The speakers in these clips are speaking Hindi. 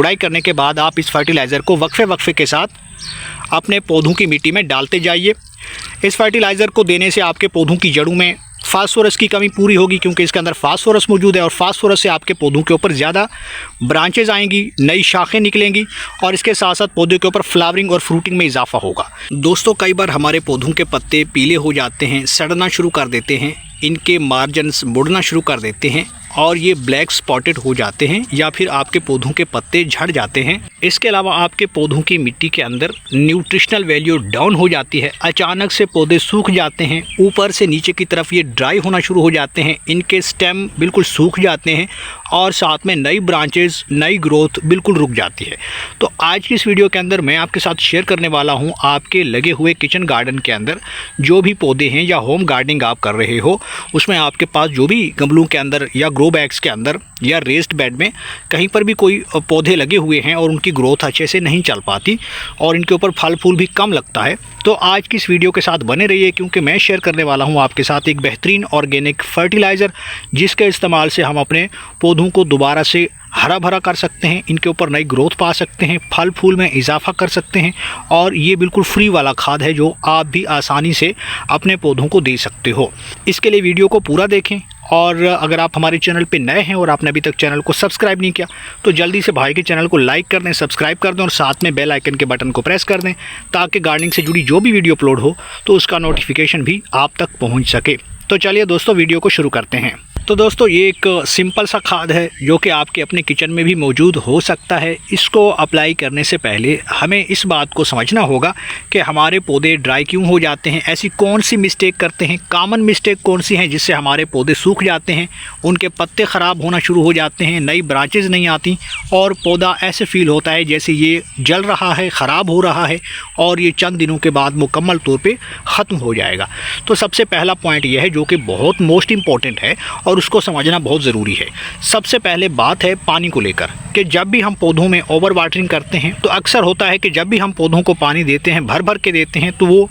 गुड़ाई करने के बाद आप इस फर्टिलाइज़र को वक्फे के साथ अपने पौधों की मिट्टी में डालते जाइए। इस फर्टिलाइज़र को देने से आपके पौधों की जड़ों में फास्फोरस की कमी पूरी होगी, क्योंकि इसके अंदर फास्फोरस मौजूद है और फास्फोरस से आपके पौधों के ऊपर ज़्यादा ब्रांचेज आएंगी, नई शाखें निकलेंगी और इसके साथ साथ पौधे के ऊपर फ्लावरिंग और फ्रूटिंग में इजाफा होगा। दोस्तों, कई बार हमारे पौधों के पत्ते पीले हो जाते हैं, सड़ना शुरू कर देते हैं, इनके मार्जिन्स मुड़ना शुरू कर देते हैं और ये ब्लैक स्पॉटेड हो जाते हैं या फिर आपके पौधों के पत्ते झड़ जाते हैं। इसके अलावा आपके पौधों की मिट्टी के अंदर न्यूट्रिशनल वैल्यू डाउन हो जाती है, अचानक से पौधे सूख जाते हैं, ऊपर से नीचे की तरफ ये ड्राई होना शुरू हो जाते हैं, इनके स्टेम बिल्कुल सूख जाते हैं और साथ में नई ब्रांचेस, नई ग्रोथ बिल्कुल रुक जाती है। तो आज की इस वीडियो के अंदर मैं आपके साथ शेयर करने वाला हूँ आपके लगे हुए किचन गार्डन के अंदर जो भी पौधे हैं या होम गार्डनिंग आप कर रहे हो उसमें आपके पास जो भी गमलों के अंदर या ग्रो बैग्स के अंदर या रेस्ड बेड में कहीं पर भी कोई पौधे लगे हुए हैं और उनकी ग्रोथ अच्छे से नहीं चल पाती और इनके ऊपर फल फूल भी कम लगता है, तो आज की इस वीडियो के साथ बने रहिए, क्योंकि मैं शेयर करने वाला हूं आपके साथ एक बेहतरीन ऑर्गेनिक फर्टिलाइज़र जिसके इस्तेमाल से हम अपने पौधों को दोबारा से हरा भरा कर सकते हैं, इनके ऊपर नई ग्रोथ पा सकते हैं, फल फूल में इजाफा कर सकते हैं और ये बिल्कुल फ्री वाला खाद है जो आप भी आसानी से अपने पौधों को दे सकते हो। इसके लिए वीडियो को पूरा देखें और अगर आप हमारे चैनल पे नए हैं और आपने अभी तक चैनल को सब्सक्राइब नहीं किया तो जल्दी से भाई के चैनल को लाइक कर दें, सब्सक्राइब कर दें और साथ में बेल आइकन के बटन को प्रेस कर दें ताकि गार्डनिंग से जुड़ी जो भी वीडियो अपलोड हो तो उसका नोटिफिकेशन भी आप तक पहुँच सके। तो चलिए दोस्तों, वीडियो को शुरू करते हैं। तो दोस्तों, ये एक सिंपल सा खाद है जो कि आपके अपने किचन में भी मौजूद हो सकता है। इसको अप्लाई करने से पहले हमें इस बात को समझना होगा कि हमारे पौधे ड्राई क्यों हो जाते हैं, ऐसी कौन सी मिस्टेक करते हैं, कॉमन मिस्टेक कौन सी हैं जिससे हमारे पौधे सूख जाते हैं, उनके पत्ते ख़राब होना शुरू हो जाते हैं, नई ब्रांचेज नहीं आती और पौधा ऐसे फील होता है जैसे ये जल रहा है, ख़राब हो रहा है और ये चंद दिनों के बाद मुकम्मल तौर पर ख़त्म हो जाएगा। तो सबसे पहला पॉइंट यह है जो कि बहुत मोस्ट इम्पॉर्टेंट है और उसको समझना बहुत ज़रूरी है। सबसे पहले बात है पानी को लेकर कि जब भी हम पौधों में ओवर वाटरिंग करते हैं तो अक्सर होता है कि जब भी हम पौधों को पानी देते हैं, भर भर के देते हैं, तो वो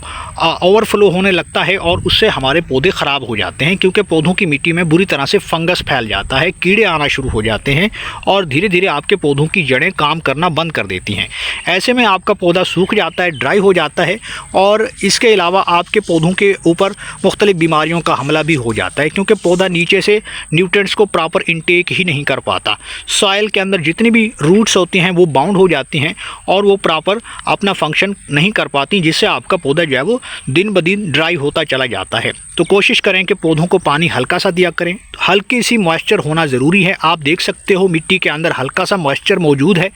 ओवरफ्लो होने लगता है और उससे हमारे पौधे ख़राब हो जाते हैं, क्योंकि पौधों की मिट्टी में बुरी तरह से फंगस फैल जाता है, कीड़े आना शुरू हो जाते हैं और धीरे धीरे आपके पौधों की जड़ें काम करना बंद कर देती हैं। ऐसे में आपका पौधा सूख जाता है, ड्राई हो जाता है और इसके अलावा आपके पौधों के ऊपर मुख्तलिफ बीमारियों का हमला भी हो जाता है, क्योंकि पौधा नीचे से न्यूट्रिएंट्स को प्रॉपर इनटेक ही नहीं कर पाता। सॉइल के अंदर जितनी भी रूट्स होती हैं वो बाउंड हो जाती हैं और वो प्रॉपर अपना फंक्शन नहीं कर पाती, जिससे आपका पौधा जो है वो दिन ब दिन ड्राई होता चला जाता है। तो कोशिश करें कि पौधों को पानी हल्का सा दिया करें, हल्की सी मॉइस्चर होना ज़रूरी है। आप देख सकते हो मिट्टी के अंदर हल्का सा मॉइस्चर मौजूद है।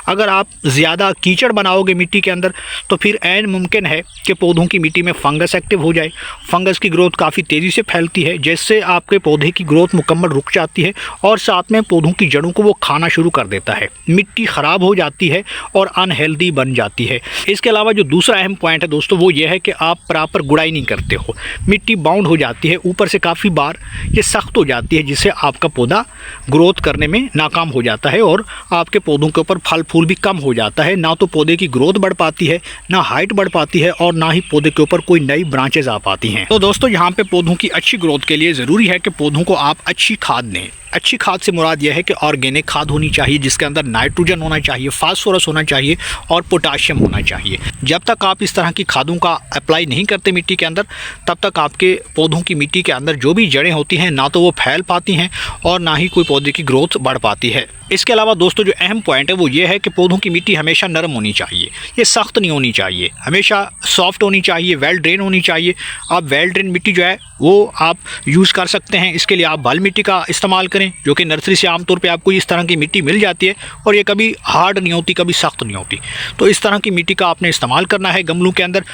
अगर आप ज़्यादा कीचड़ बनाओगे मिट्टी के अंदर तो फिर ऐन मुमकिन है कि पौधों की मिट्टी में फंगस एक्टिव हो जाए। फंगस की ग्रोथ काफ़ी तेज़ी से फैलती है, जिससे आपके पौधे की ग्रोथ मुकम्मल रुक जाती है और साथ में पौधों की जड़ों को वो खाना शुरू कर देता है, मिट्टी ख़राब हो जाती है और अनहेल्दी बन जाती है। इसके अलावा जो दूसरा अहम पॉइंट है दोस्तों वो ये है कि आप प्रॉपर गुड़ाई नहीं करते हो, मिट्टी बाउंड हो जाती है, ऊपर से काफ़ी बार ये सख्त हो जाती है, जिससे आपका पौधा ग्रोथ करने में नाकाम हो जाता है और आपके पौधों के ऊपर फल फूल भी कम हो जाता है। ना तो पौधे की ग्रोथ बढ़ पाती है, ना हाइट बढ़ पाती है और ना ही पौधे के ऊपर कोई नई ब्रांचेज आ पाती हैं। तो दोस्तों, यहाँ पे पौधों की अच्छी ग्रोथ के लिए ज़रूरी है कि पौधों को आप अच्छी खाद दें। अच्छी खाद से मुराद यह है कि ऑर्गेनिक खाद होनी चाहिए जिसके अंदर नाइट्रोजन होना चाहिए, फास्फोरस होना चाहिए और पोटाशियम होना चाहिए। जब तक आप इस तरह की खादों का अप्लाई नहीं करते मिट्टी के अंदर, तब तक आपके पौधों की मिट्टी के अंदर जो भी जड़ें होती हैं ना तो वो फैल पाती हैं और ना ही कोई पौधे की ग्रोथ बढ़ पाती है। इसके अलावा दोस्तों, जो अहम पॉइंट है वो ये है कि पौधों की मिट्टी हमेशा नरम होनी चाहिए, ये सख्त नहीं होनी चाहिए, हमेशा सॉफ्ट होनी चाहिए, वेल ड्रेन होनी चाहिए। आप वेल ड्रेन मिट्टी जो है वो आप यूज़ कर सकते हैं। इसके लिए आप बल मिट्टी का इस्तेमाल करें, जो कि नर्सरी से आमतौर पे आपको इस तरह की मिट्टी मिल जाती है और ये कभी हार्ड नहीं होती, कभी सख्त नहीं होती। तो इस तरह की मिट्टी का आपने इस्तेमाल करना है गमलों के अंदर।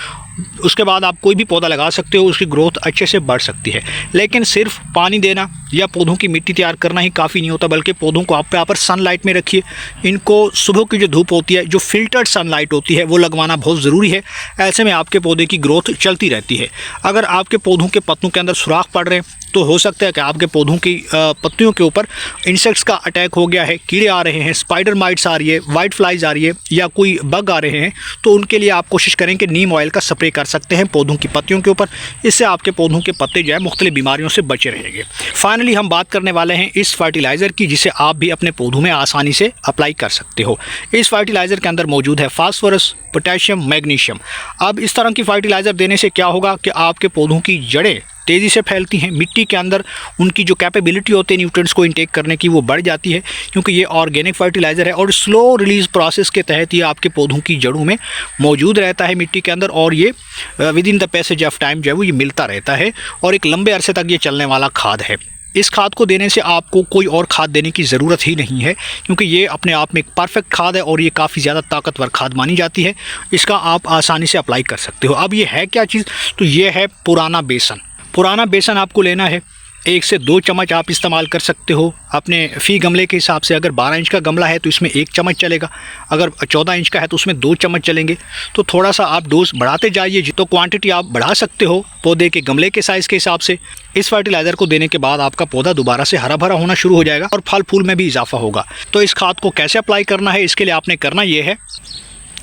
उसके बाद आप कोई भी पौधा लगा सकते हो, उसकी ग्रोथ अच्छे से बढ़ सकती है। लेकिन सिर्फ पानी देना या पौधों की मिट्टी तैयार करना ही काफ़ी नहीं होता, बल्कि पौधों को आप प्रॉपर सनलाइट में रखिए। इनको सुबह की जो धूप होती है, जो फिल्टर्ड सनलाइट होती है, वो लगवाना बहुत ज़रूरी है। ऐसे में आपके पौधे की ग्रोथ चलती रहती है। अगर आपके पौधों के पत्तों के अंदर सुराख पड़ रहे हैं तो हो सकता है कि आपके पौधों की पत्तियों के ऊपर इंसेक्ट्स का अटैक हो गया है, कीड़े आ रहे हैं, स्पाइडर माइट्स आ रही है, वाइट फ्लाइज आ रही है या कोई बग आ रहे हैं। तो उनके लिए आप कोशिश करें कि नीम ऑयल का स्प्रे स्प्रे कर सकते हैं पौधों की पत्तियों के ऊपर। इससे आपके पौधों के पत्ते जो है मुख्तलिफ बीमारियों से बचे रहेंगे। फाइनली हम बात करने वाले हैं इस फर्टिलाइज़र की, जिसे आप भी अपने पौधों में आसानी से अप्लाई कर सकते हो। इस फर्टिलाइज़र के अंदर मौजूद है फास्फोरस, पोटेशियम, मैग्नीशियम। अब इस तरह की फर्टिलाइज़र देने से क्या होगा कि आपके पौधों की जड़ें तेज़ी से फैलती हैं, मिट्टी के अंदर उनकी जो कैपेबिलिटी होती है न्यूट्रिएंट्स को इनटेक करने की वो बढ़ जाती है, क्योंकि ये ऑर्गेनिक फर्टिलाइज़र है और स्लो रिलीज़ प्रोसेस के तहत ये आपके पौधों की जड़ों में मौजूद रहता है मिट्टी के अंदर, और ये with in the passage of time जो है वो ये मिलता रहता है और एक लंबे अरसे तक ये चलने वाला खाद है। इस खाद को देने से आपको कोई और खाद देने की ज़रूरत ही नहीं है, क्योंकि ये अपने आप में एक परफेक्ट खाद है और ये काफ़ी ज़्यादा ताकतवर खाद मानी जाती है। इसका आप आसानी से अप्लाई कर सकते हो। अब ये है क्या चीज़, तो ये है पुराना बेसन। पुराना बेसन आपको लेना है, 1 से 2 चम्मच आप इस्तेमाल कर सकते हो अपने फ़ी गमले के हिसाब से। अगर 12 इंच का गमला है तो इसमें 1 चम्मच चलेगा, अगर 14 इंच का है तो उसमें 2 चम्मच चलेंगे। तो थोड़ा सा आप डोज बढ़ाते जाइए, जितना क्वांटिटी आप बढ़ा सकते हो पौधे के गमले के साइज़ के हिसाब से। इस फर्टिलाइज़र को देने के बाद आपका पौधा दोबारा से हरा भरा होना शुरू हो जाएगा और फल फूल में भी इजाफा होगा। तो इस खाद को कैसे अप्लाई करना है, इसके लिए आपने करना ये है,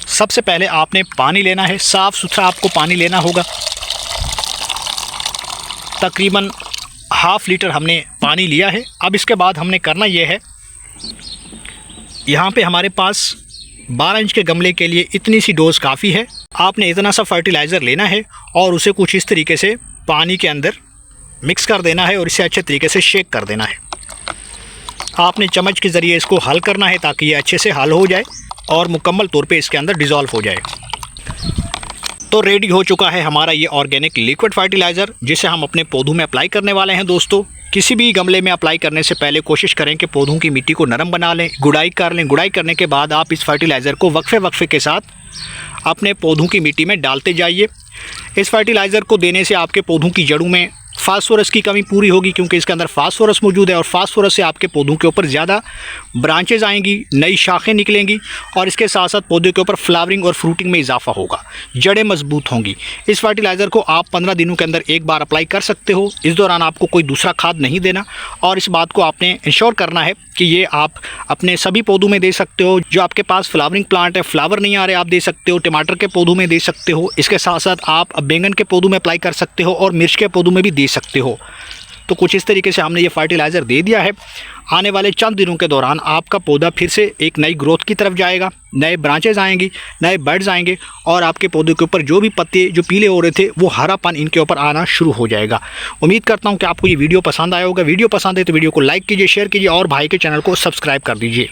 सबसे पहले आपने पानी लेना है, साफ़ सुथरा आपको पानी लेना होगा। तकरीबन ½ लीटर हमने पानी लिया है। अब इसके बाद हमने करना ये है, यहाँ पे हमारे पास 12 इंच के गमले के लिए इतनी सी डोज काफ़ी है। आपने इतना सा फर्टिलाइज़र लेना है और उसे कुछ इस तरीके से पानी के अंदर मिक्स कर देना है और इसे अच्छे तरीके से शेक कर देना है। आपने चम्मच के ज़रिए इसको हल करना है ताकि ये अच्छे से हल हो जाए और मुकम्मल तौर पे इसके अंदर डिज़ोल्व हो जाए। तो रेडी हो चुका है हमारा ये ऑर्गेनिक लिक्विड फर्टिलाइज़र, जिसे हम अपने पौधों में अप्लाई करने वाले हैं। दोस्तों, किसी भी गमले में अप्लाई करने से पहले कोशिश करें कि पौधों की मिट्टी को नरम बना लें, गुड़ाई कर लें। गुड़ाई करने के बाद आप इस फर्टिलाइज़र को वक्फे के साथ अपने पौधों की मिट्टी में डालते जाइए। इस फर्टिलाइज़र को देने से आपके पौधों की जड़ों में फास्फोरस की कमी पूरी होगी, क्योंकि इसके अंदर फास्फोरस मौजूद है और फास्फोरस से आपके पौधों के ऊपर ज़्यादा ब्रांचेज आएंगी, नई शाखें निकलेंगी और इसके साथ साथ पौधे के ऊपर फ्लावरिंग और फ्रूटिंग में इजाफा होगा, जड़ें मजबूत होंगी। इस फर्टिलाइज़र को आप 15 दिनों के अंदर एक बार अप्लाई कर सकते हो। इस दौरान आपको कोई दूसरा खाद नहीं देना और इस बात को आपने इंश्योर करना है कि ये आप अपने सभी पौधों में दे सकते हो। जो आपके पास फ्लावरिंग प्लांट है, फ्लावर नहीं आ रहे, आप दे सकते हो। टमाटर के पौधों में दे सकते हो। इसके साथ साथ आप बैंगन के पौधों में अप्लाई कर सकते हो और मिर्च के पौधों में भी दे सकते हो। तो कुछ इस तरीके से हमने ये फर्टिलाइज़र दे दिया है। आने वाले चंद दिनों के दौरान आपका पौधा फिर से एक नई ग्रोथ की तरफ जाएगा, नए ब्रांचेज आएंगी, नए बर्ड्स आएंगे और आपके पौधे के ऊपर जो भी पत्ते जो पीले हो रहे थे वो हरापन इनके ऊपर आना शुरू हो जाएगा। उम्मीद करता हूँ कि आपको ये वीडियो पसंद आया होगा। वीडियो पसंद है तो वीडियो को लाइक कीजिए, शेयर कीजिए और भाई के चैनल को सब्सक्राइब कर दीजिए।